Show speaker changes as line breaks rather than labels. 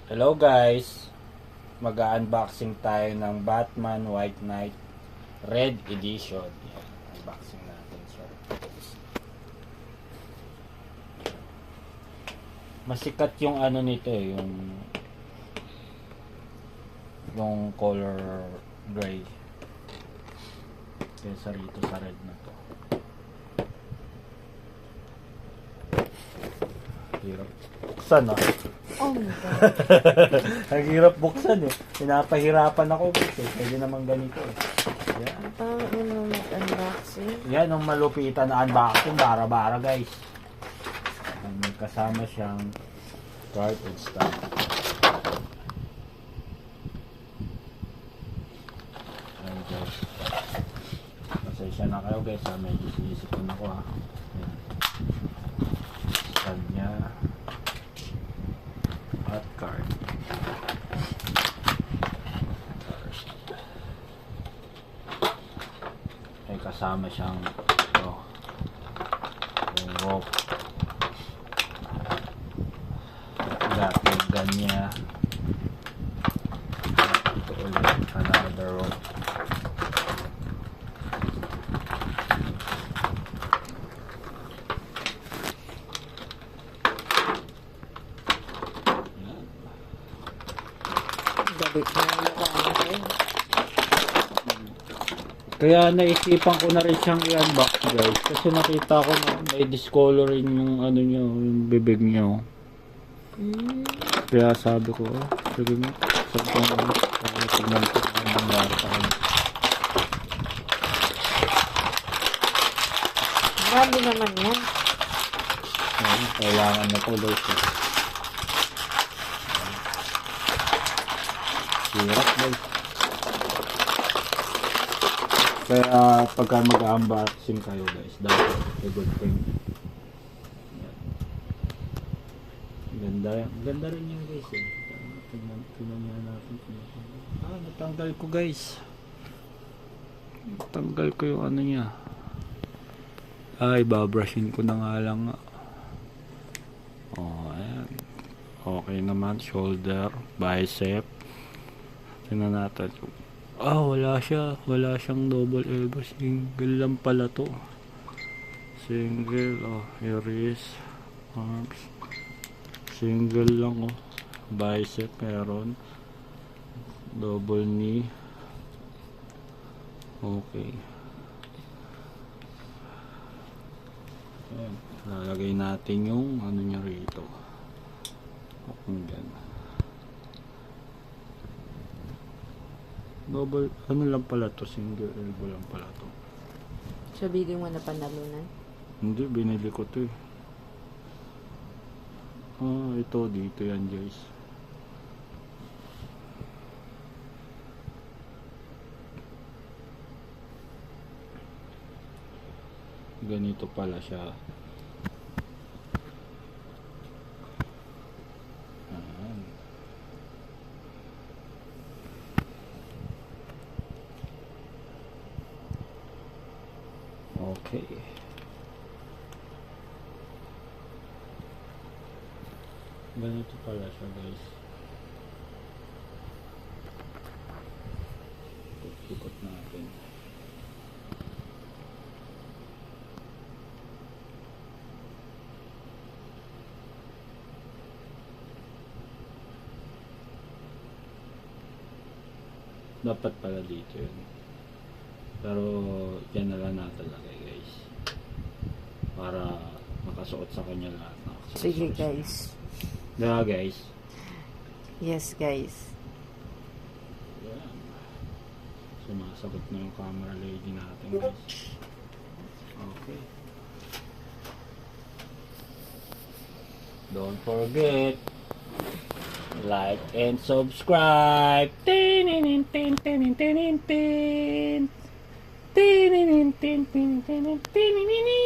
Hello guys, mag-unboxing tayo ng Batman White Knight Red Edition. Yan, unboxing natin siya. Masikat yung ano nito eh, yung color gray kaysa rito sa red na to. Hirap buksan ah.
Oh my God.
Ang hirap buksan eh. Pinapahirapan ako kasi pwede naman ganito eh. Yan.
Parang ano mag-unboxing.
Yan ang malupitan na unboxing. Bara-bara guys. May kasama siyang cartridge stock. Ayan guys. Pasensya na kayo guys ha. Medyo sinisipin ako ha. Ayan. Stand niya. At card. May kasama siyang yung rope. Gatag niya. Ito ulit another rope.
Galit na mukha natin.
Kaya naisipan ko na rin siyang i-unbox guys kasi nakita ko na may discoloring yung ano niya, yung bibig niya. Kaya sabi ko, sige nga, sabi ko nga, tignan ko ang nangyari sa kanya.
Marami naman yan.
Kailangan na po guys. Hirap guys. Kaya pagka mag-unboxing kayo guys, dapat a good thing. Ganda rin yan guys eh. Tingnan niya natin. Natanggal ko guys. Natanggal ko yung ano niya. Ay, babrushin ko na nga lang. Oh, ayan. Okay naman. Shoulder, bicep. Tingnan natin. Wala siya. Wala siyang double elbow. Single lang pala to. Single. Iris. Arms. Single lang bicep meron. Double knee. Okay. Ayan. Lalagay natin yung ano niya rito. Kung gano'n. Double, ano lang pala to, single elbow lang pala to.
Sabihin mo na panalunan.
Hindi, binili ko to eh. Ito, dito yan guys. Ganito pala siya. Ayan. Okay. Ganito pala siya guys. Ikot natin. Dapat pala dito yun. Pero yan na lang natin lagay guys. Para makasuot sa kanya lahat ng accessories.
Sige guys.
Diba guys?
Yes guys.
Yan. Sumasagot na yung camera lady natin guys. Okay. Don't forget like and subscribe. Tin tin tin tin tin tin tin tin tin tin tin tin tin tin.